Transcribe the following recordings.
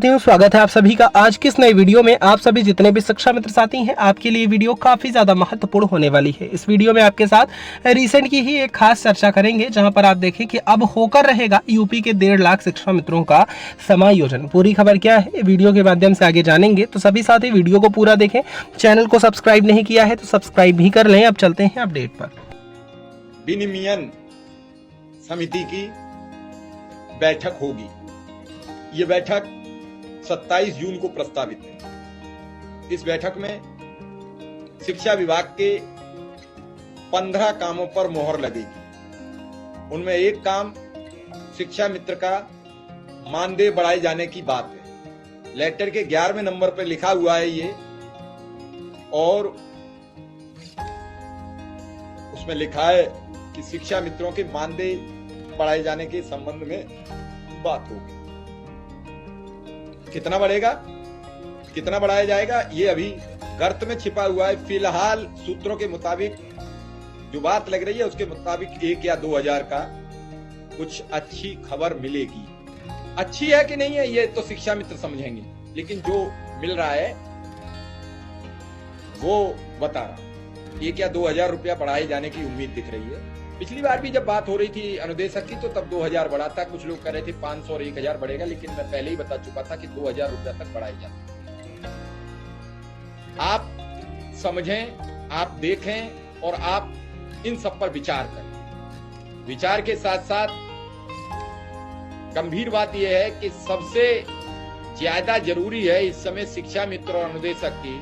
साथियों, स्वागत है आप सभी का आज की इस नई वीडियो में। आप सभी जितने भी शिक्षा मित्र साथी हैं, आपके लिए वीडियो काफी ज्यादा महत्वपूर्ण होने वाली है। इस वीडियो में आपके साथ रिसेंट की ही एक खास चर्चा करेंगे, जहां पर आप देखें कि अब होकर रहेगा यूपी के 1.5 लाख शिक्षा मित्रों का समायोजन। पूरी खबर क्या है, वीडियो के माध्यम से आगे जानेंगे। तो सभी साथी वीडियो को पूरा देखें। चैनल को सब्सक्राइब नहीं किया है तो सब्सक्राइब भी कर लें। अब चलते हैं अपडेट पर। विनिमयन समिति की बैठक होगी। ये बैठक 27 जून को प्रस्तावित है। इस बैठक में शिक्षा विभाग के 15 कामों पर मोहर लगेगी। उनमें एक काम शिक्षा मित्र का मानदेय बढ़ाए जाने की बात है। लेटर के 11वें नंबर पर लिखा हुआ है ये, और उसमें लिखा है कि शिक्षा मित्रों के मानदेय बढ़ाए जाने के संबंध में बात होगी। कितना बढ़ेगा, कितना बढ़ाया जाएगा, ये अभी गर्त में छिपा हुआ है। फिलहाल सूत्रों के मुताबिक जो बात लग रही है उसके मुताबिक 1 या 2 हजार का कुछ अच्छी खबर मिलेगी। अच्छी है कि नहीं है ये तो शिक्षा मित्र समझेंगे, लेकिन जो मिल रहा है वो बता रहा। 1 या 2 हजार रुपया बढ़ाए जाने की उम्मीद दिख रही है। पिछली बार भी जब बात हो रही थी अनुदेशक की तो तब 2 हजार बढ़ा था। कुछ लोग कह रहे थे 500 और 1 हजार बढ़ेगा, लेकिन मैं पहले ही बता चुका था कि 2 हजार रुपया तक बढ़ाई जाती। आप समझें, आप देखें और आप इन सब पर विचार करें। विचार के साथ साथ गंभीर बात यह है कि सबसे ज्यादा जरूरी है इस समय शिक्षा मित्र और अनुदेशक की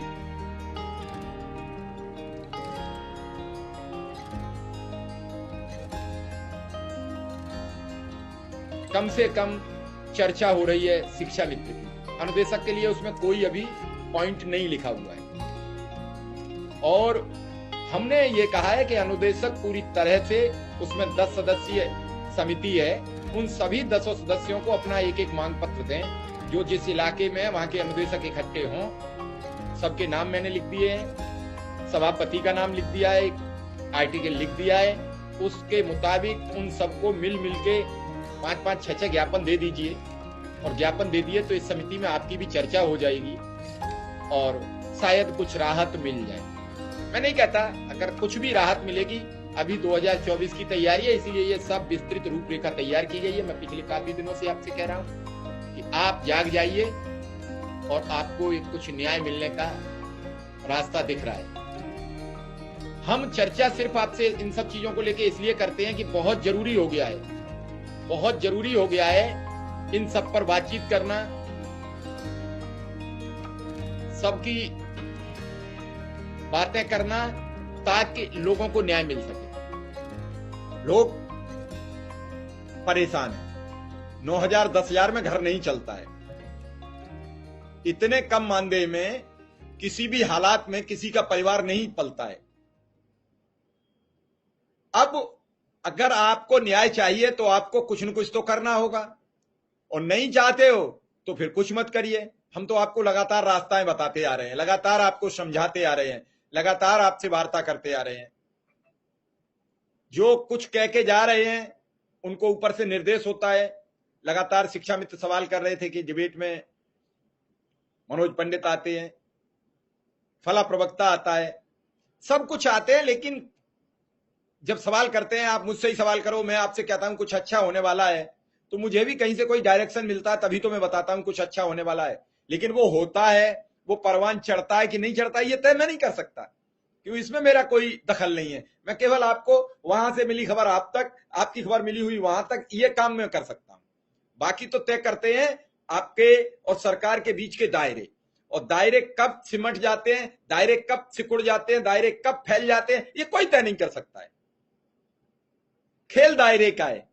कम से कम चर्चा हो रही है शिक्षा मित्र की। अनुदेशक के लिए उसमें कोई अभी पॉइंट नहीं लिखा हुआ है, और हमने ये कहा है कि अनुदेशक पूरी तरह से, उसमें 10 सदस्यीय समिति है, उन सभी 10 सदस्यों को अपना एक मांग पत्र दें। जो जिस इलाके में वहां के अनुदेशक इकट्ठे हों, सबके नाम मैंने लिख दिए हैं, सभापति का नाम लिख दिया है, आर्टिकल लिख दिया है। उसके मुताबिक उन सबको मिल के 5-5, 6-6 ज्ञापन दे दीजिए, और ज्ञापन दे दिए तो इस समिति में आपकी भी चर्चा हो जाएगी और शायद कुछ राहत मिल जाए। मैं नहीं कहता अगर कुछ भी राहत मिलेगी। अभी 2024 की तैयारी है, इसीलिए ये सब विस्तृत रूपरेखा तैयार की गई है। मैं पिछले काफी दिनों से आपसे कह रहा हूं कि आप जाग जाइए और आपको एक कुछ न्याय मिलने का रास्ता दिख रहा है। हम चर्चा सिर्फ आपसे इन सब चीजों को लेके इसलिए करते हैं कि बहुत जरूरी हो गया है, बहुत जरूरी हो गया है इन सब पर बातचीत करना, सबकी बातें करना, ताकि लोगों को न्याय मिल सके। लोग परेशान हैं। 9,000 10,000 में घर नहीं चलता है। इतने कम मानदेय में किसी भी हालात में किसी का परिवार नहीं पलता है। अब अगर आपको न्याय चाहिए तो आपको कुछ न कुछ तो करना होगा, और नहीं चाहते हो तो फिर कुछ मत करिए। हम तो आपको लगातार रास्ताएं बताते आ रहे हैं, लगातार आपको समझाते आ रहे हैं, लगातार आपसे वार्ता करते आ रहे हैं। जो कुछ कह के जा रहे हैं उनको ऊपर से निर्देश होता है। लगातार शिक्षा मित्र सवाल कर रहे थे कि डिबेट में मनोज पंडित आते हैं, फला प्रवक्ता आता है, सब कुछ आते हैं, लेकिन जब सवाल करते हैं, आप मुझसे ही सवाल करो, मैं आपसे कहता हूं कुछ अच्छा होने वाला है, तो मुझे भी कहीं से कोई डायरेक्शन मिलता है, तभी तो मैं बताता हूं कुछ अच्छा होने वाला है। लेकिन वो होता है, वो परवान चढ़ता है कि नहीं चढ़ता है, ये तय मैं नहीं कर सकता, क्योंकि इसमें मेरा कोई दखल नहीं है। मैं केवल आपको वहां से मिली खबर आप तक, आपकी खबर मिली हुई वहां तक, ये काम मैं कर सकता हूं। बाकी तो तय करते हैं आपके और सरकार के बीच के दायरे, और दायरे कब सिमट जाते हैं, दायरे कब सिकुड़ जाते हैं, दायरे कब फैल जाते हैं, ये कोई तय नहीं कर सकता है। खेल दायरे का है।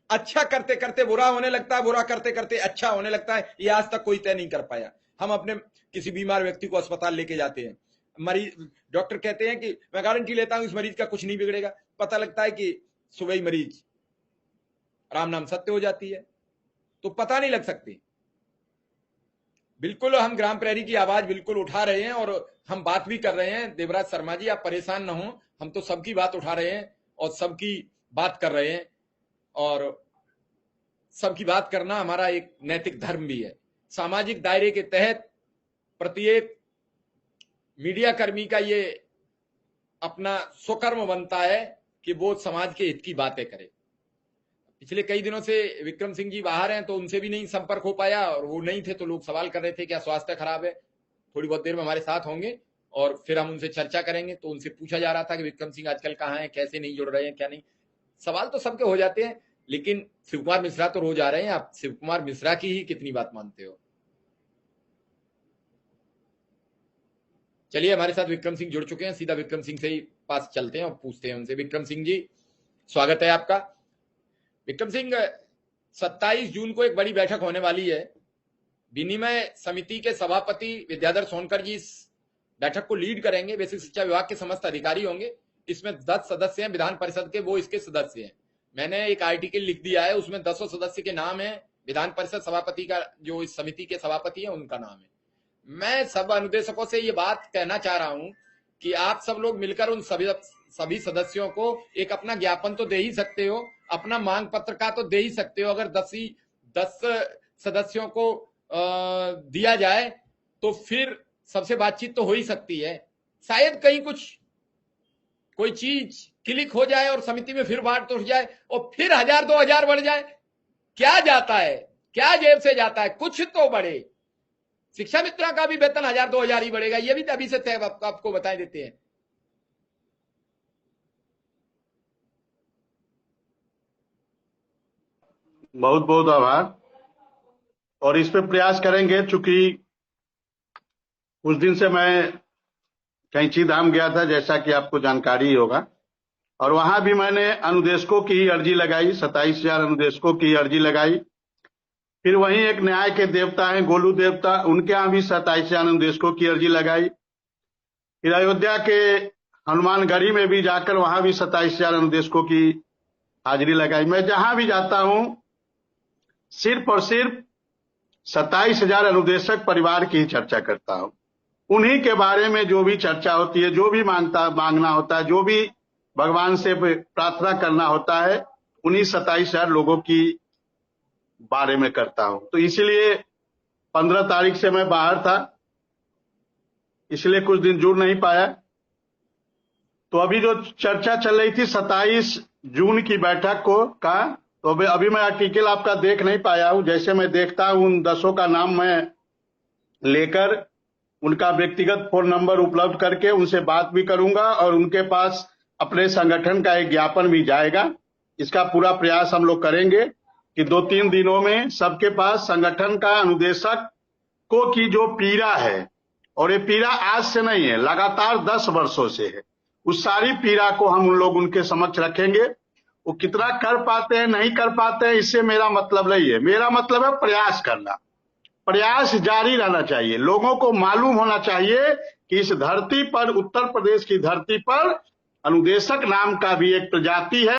अच्छा करते करते बुरा होने लगता है, बुरा करते करते अच्छा होने लगता है, ये आज तक कोई तय नहीं कर पाया। हम अपने किसी बीमार व्यक्ति को अस्पताल लेके जाते हैं, मरीज, डॉक्टर कहते हैं कि मैं गारंटी लेता हूं इस मरीज का कुछ नहीं बिगड़ेगा, पता लगता है कि सुबह ही मरीज राम नाम सत्य हो जाती है, तो पता नहीं लग सकती। बिल्कुल हम ग्राम प्रहरी की आवाज बिल्कुल उठा रहे हैं, और हम बात भी कर रहे हैं। देवराज शर्मा जी, आप परेशान ना हो, हम तो सबकी बात उठा रहे हैं और सबकी बात कर रहे हैं, और सबकी बात करना हमारा एक नैतिक धर्म भी है। सामाजिक दायरे के तहत प्रत्येक मीडिया कर्मी का ये अपना स्वकर्म बनता है कि वो समाज के हित की बातें करे। पिछले कई दिनों से विक्रम सिंह जी बाहर हैं, तो उनसे भी नहीं संपर्क हो पाया, और वो नहीं थे तो लोग सवाल कर रहे थे क्या स्वास्थ्य खराब है। थोड़ी बहुत देर में हमारे साथ होंगे और फिर हम उनसे चर्चा करेंगे। तो उनसे पूछा जा रहा था कि विक्रम सिंह आजकल कहाँ हैं, कैसे नहीं जुड़ रहे हैं, क्या नहीं। सवाल तो सबके हो जाते हैं, लेकिन शिव कुमार मिश्रा तो रोज आ रहे हैं। आप शिव कुमार मिश्रा की ही कितनी बात मानते हो। चलिए, हमारे साथ विक्रम सिंह जुड़ चुके हैं, सीधा विक्रम सिंह से ही पास चलते हैं और पूछते हैं उनसे। विक्रम सिंह जी, स्वागत है आपका। विक्रम सिंह, 27 जून को एक बड़ी बैठक होने वाली है। विनिमय समिति के सभापति विद्याधर सोनकर जी इस बैठक को लीड करेंगे। बेसिक शिक्षा विभाग के समस्त अधिकारी होंगे। इसमें 10 सदस्य हैं विधान परिषद के, वो इसके सदस्य हैं। मैंने एक आर्टिकल लिख दिया है, उसमें 10 सदस्य के नाम है। विधान परिषद सभापति का, जो इस समिति के सभापति है, उनका नाम है। मैं सब अनुदेशकों से ये बात कहना चाह रहा हूं कि आप सब लोग मिलकर उन सभी सदस्यों को एक अपना ज्ञापन तो दे ही सकते हो, अपना मांग पत्र का तो दे ही सकते हो। अगर 10 सदस्यों को दिया जाए तो फिर सबसे बातचीत तो हो ही सकती है। शायद कहीं कोई चीज क्लिक हो जाए और समिति में फिर बात उठ जाए और फिर 1000-2000 बढ़ जाए। क्या जाता है, क्या जेब से जाता है, कुछ तो बढ़े। शिक्षा मित्रों का भी वेतन 1000-2000 ही बढ़ेगा, ये भी अभी से तय आपको बता देते हैं। बहुत बहुत आभार। और इस पे प्रयास करेंगे, चूंकि कुछ दिन से मैं कैंची धाम गया था, जैसा कि आपको जानकारी होगा, और वहां भी मैंने अनुदेशकों की अर्जी लगाई। 27,000 अनुदेशकों की अर्जी लगाई। फिर वहीं एक न्याय के देवता हैं गोलू देवता, उनके यहाँ भी 27,000 अनुदेशकों की अर्जी लगाई। फिर अयोध्या के हनुमानगढ़ी में भी जाकर वहां भी 27,000 अनुदेशकों की हाजिरी लगाई। मैं जहां भी जाता हूं सिर्फ और सिर्फ 27,000 अनुदेशक परिवार की ही चर्चा करता हूं। उन्हीं के बारे में जो भी चर्चा होती है, जो भी मांगना होता है, जो भी भगवान से प्रार्थना करना होता है, उन्हीं 27,000 लोगों की बारे में करता हूं। तो इसलिए 15 तारीख से मैं बाहर था, इसलिए कुछ दिन जुड़ नहीं पाया। तो अभी जो चर्चा चल रही थी 27 जून की बैठक का, तो अभी मैं आर्टिकल आपका देख नहीं पाया हूं। जैसे मैं देखता हूं, उन 10 का नाम मैं लेकर उनका व्यक्तिगत फोन नंबर उपलब्ध करके उनसे बात भी करूंगा और उनके पास अपने संगठन का एक ज्ञापन भी जाएगा। इसका पूरा प्रयास हम लोग करेंगे कि 2-3 दिनों में सबके पास संगठन का अनुदेशक को की जो पीड़ा है, और ये पीड़ा आज से नहीं है, लगातार 10 वर्षों से है, उस सारी पीड़ा को हम लोग उनके समक्ष रखेंगे। वो कितना कर पाते हैं नहीं कर पाते हैं, इससे मेरा मतलब नहीं है। मेरा मतलब है प्रयास करना, प्रयास जारी रहना चाहिए। लोगों को मालूम होना चाहिए कि इस धरती पर, उत्तर प्रदेश की धरती पर, अनुदेशक नाम का भी एक प्रजाति है।